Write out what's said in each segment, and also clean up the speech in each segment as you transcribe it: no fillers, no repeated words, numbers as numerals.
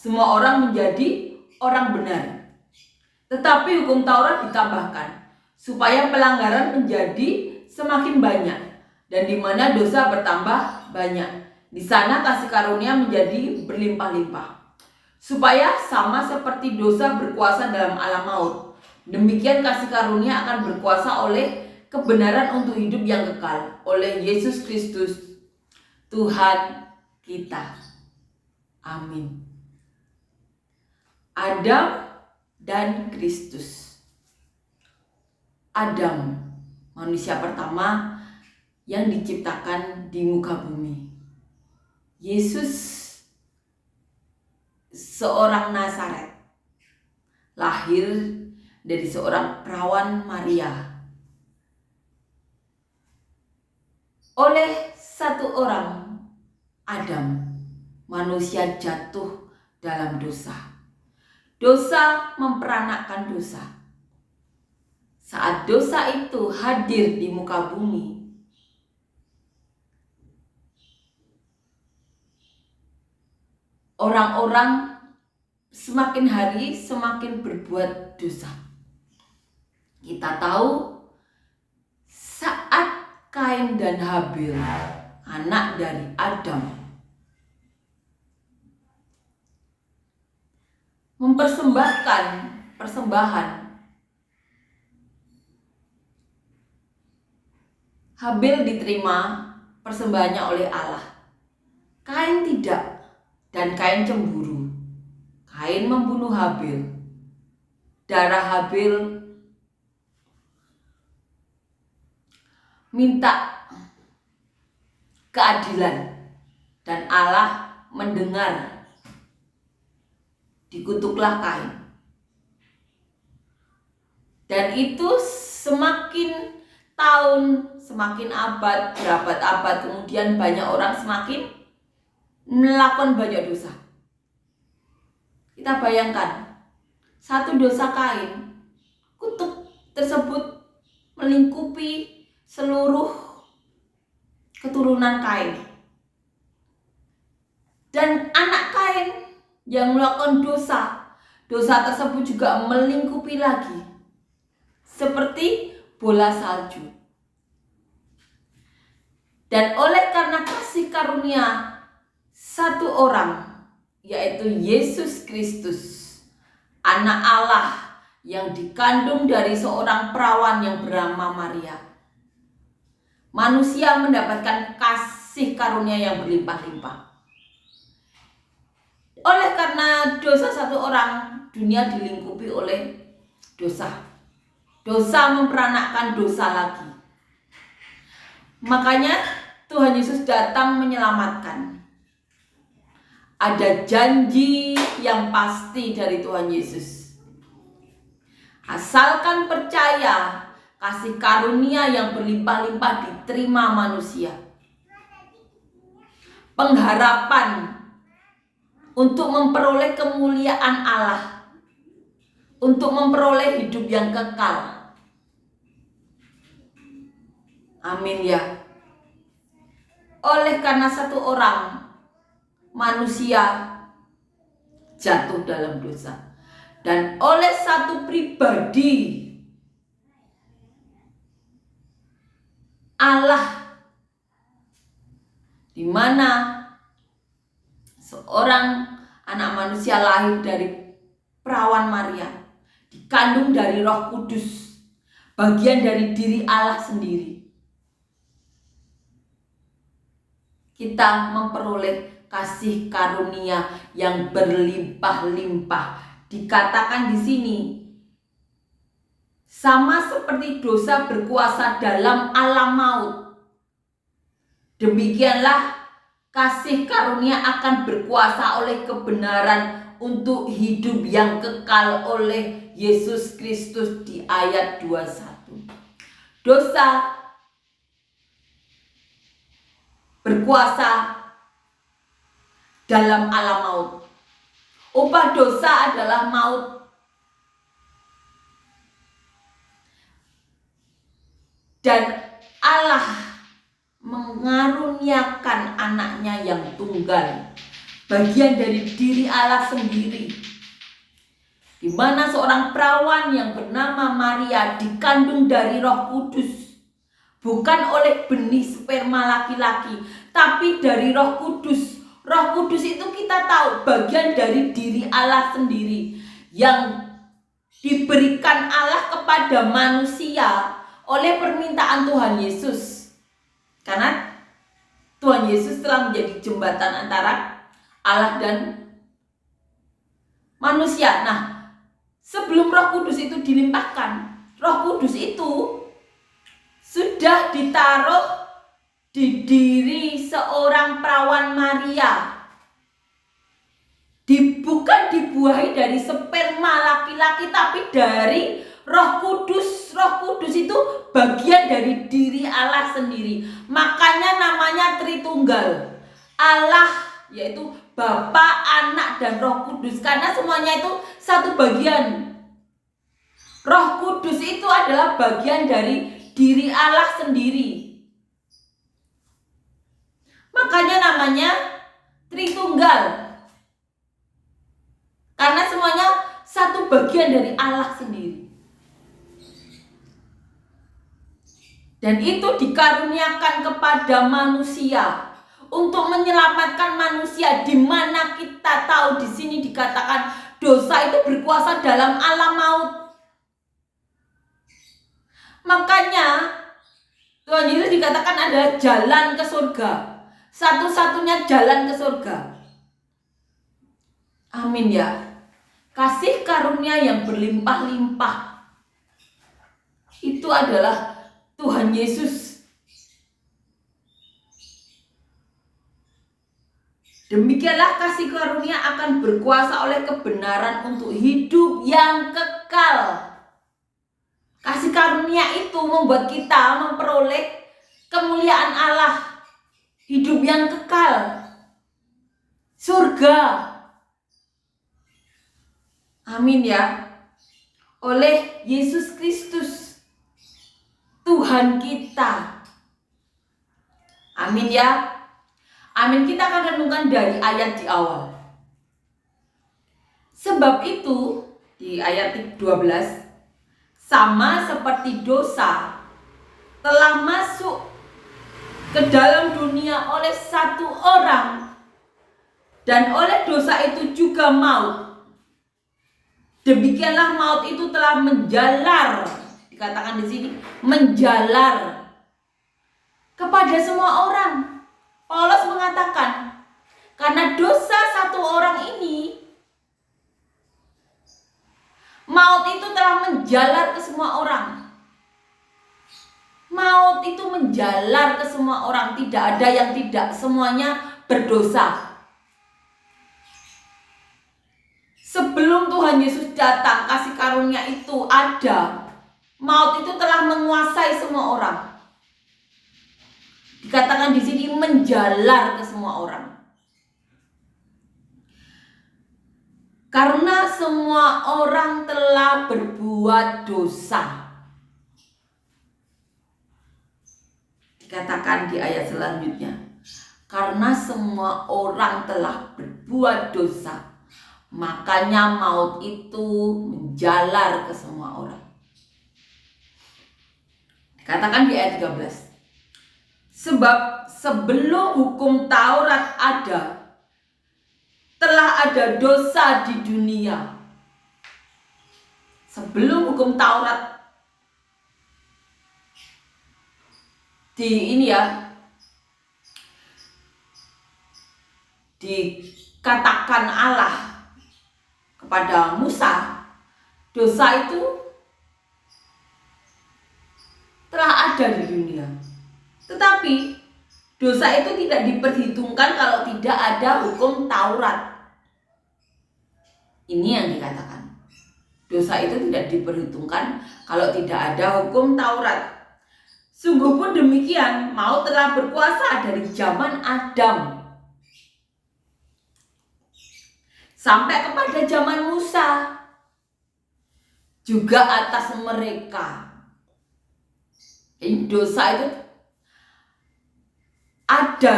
semua orang menjadi orang benar. Tetapi hukum Taurat ditambahkan supaya pelanggaran menjadi semakin banyak, dan di mana dosa bertambah banyak, di sana kasih karunia menjadi berlimpah-limpah. Supaya sama seperti dosa berkuasa dalam alam maut, demikian kasih karunia akan berkuasa oleh kebenaran untuk hidup yang kekal oleh Yesus Kristus Tuhan kita. Amin. Adam dan Kristus. Adam, manusia pertama yang diciptakan di muka bumi. Yesus, seorang Nazaret, lahir dari seorang perawan Maria. Oleh satu orang, Adam, manusia jatuh dalam dosa. Dosa memperanakkan dosa. Saat dosa itu hadir di muka bumi, orang-orang semakin hari semakin berbuat dosa. Kita tahu saat Kain dan Habil, anak dari Adam, mempersembahkan persembahan, Habil diterima persembahannya oleh Allah. Kain tidak, dan Kain cemburu. Kain membunuh Habil. Darah Habil minta keadilan, dan Allah mendengar. Dikutuklah Kain. Dan itu semakin tahun, semakin abad, berabad-abad kemudian banyak orang semakin melakukan banyak dosa. Kita bayangkan, satu dosa Kain, kutuk tersebut melingkupi seluruh keturunan Kain. Dan anak Kain yang melakukan dosa tersebut juga melingkupi lagi, seperti bola salju. Dan oleh karena kasih karunia satu orang, yaitu Yesus Kristus, anak Allah yang dikandung dari seorang perawan yang bernama Maria, manusia mendapatkan kasih karunia yang berlimpah-limpah. Oleh karena dosa satu orang, dunia dilingkupi oleh dosa. Dosa memperanakkan dosa lagi. Makanya Tuhan Yesus datang menyelamatkan. Ada janji yang pasti dari Tuhan Yesus. Asalkan percaya, kasih karunia yang berlimpah-limpah diterima manusia. Pengharapan untuk memperoleh kemuliaan Allah, untuk memperoleh hidup yang kekal. Amin ya. Oleh karena satu orang, manusia jatuh dalam dosa. Dan oleh satu pribadi, Allah, di mana seorang anak manusia lahir dari perawan Maria, dikandung dari Roh Kudus, bagian dari diri Allah sendiri. Kita memperoleh kasih karunia yang berlimpah-limpah. Dikatakan di sini, sama seperti dosa berkuasa dalam alam maut, demikianlah kasih karunia akan berkuasa oleh kebenaran untuk hidup yang kekal oleh Yesus Kristus di ayat 21. Dosa berkuasa dalam alam maut. Upah dosa adalah maut. Dan Allah mengaruniakan anaknya yang tunggal bagian dari diri Allah sendiri, di mana seorang perawan yang bernama Maria dikandung dari Roh Kudus, bukan oleh benih sperma laki-laki, tapi dari Roh Kudus. Roh Kudus itu kita tahu bagian dari diri Allah sendiri yang diberikan Allah kepada manusia oleh permintaan Tuhan Yesus. Karena Tuhan Yesus telah menjadi jembatan antara Allah dan manusia. Nah, sebelum Roh Kudus itu dilimpahkan, Roh Kudus itu sudah ditaruh di diri seorang perawan Maria. Bukan dibuahi dari sperma laki-laki, tapi dari Roh Kudus. Roh Kudus itu bagian dari diri Allah sendiri. Makanya namanya Tritunggal. Allah yaitu Bapa, Anak, dan Roh Kudus, karena semuanya itu satu bagian. Roh Kudus itu adalah bagian dari diri Allah sendiri. Makanya namanya Tritunggal, karena semuanya satu bagian dari Allah sendiri. Dan itu dikaruniakan kepada manusia untuk menyelamatkan manusia, di mana kita tahu di sini dikatakan dosa itu berkuasa dalam alam maut. Makanya Tuhan Yesus dikatakan adalah jalan ke surga, satu-satunya jalan ke surga. Amin ya. Kasih karunia yang berlimpah-limpah itu adalah Tuhan Yesus. Demikianlah kasih karunia akan berkuasa oleh kebenaran untuk hidup yang kekal. Kasih karunia itu membuat kita memperoleh kemuliaan Allah, hidup yang kekal, surga. Amin ya. Oleh Yesus Kristus, Tuhan kita. Amin ya. Amin. Kita akan renungkan dari ayat di awal. Sebab itu di ayat 12, sama seperti dosa telah masuk ke dalam dunia oleh satu orang, dan oleh dosa itu juga maut. Demikianlah maut itu telah menjalar, dikatakan di sini, menjalar kepada semua orang. Paulus mengatakan, karena dosa satu orang ini, maut itu telah menjalar ke semua orang. Maut itu menjalar ke semua orang, tidak ada yang tidak, semuanya berdosa. Sebelum Tuhan Yesus datang, kasih karunia itu ada. Maut itu telah menguasai semua orang. Dikatakan di sini menjalar ke semua orang. Karena semua orang telah berbuat dosa. Dikatakan di ayat selanjutnya, karena semua orang telah berbuat dosa, makanya maut itu menjalar ke semua orang. Dikatakan di ayat 13, sebab sebelum hukum Taurat ada, telah ada dosa di dunia. Sebelum hukum Taurat dikatakan Allah kepada Musa, dosa itu telah ada di dunia. Tetapi dosa itu tidak diperhitungkan kalau tidak ada hukum Taurat. Ini yang dikatakan, dosa itu tidak diperhitungkan kalau tidak ada hukum Taurat. Sungguh pun demikian, maut telah berkuasa dari zaman Adam sampai kepada zaman Musa, juga atas mereka. Dosa itu ada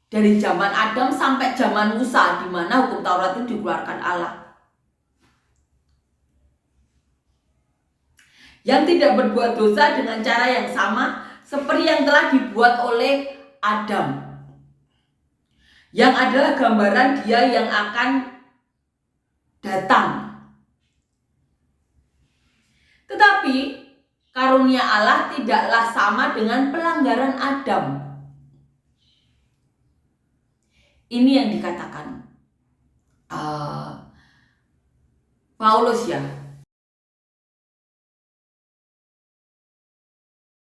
dari zaman Adam sampai zaman Musa, di mana hukum Taurat itu dikeluarkan Allah. Yang tidak berbuat dosa dengan cara yang sama seperti yang telah dibuat oleh Adam, yang adalah gambaran Dia yang akan datang. Tetapi karunia Allah tidaklah sama dengan pelanggaran Adam. Ini yang dikatakan Paulus ya,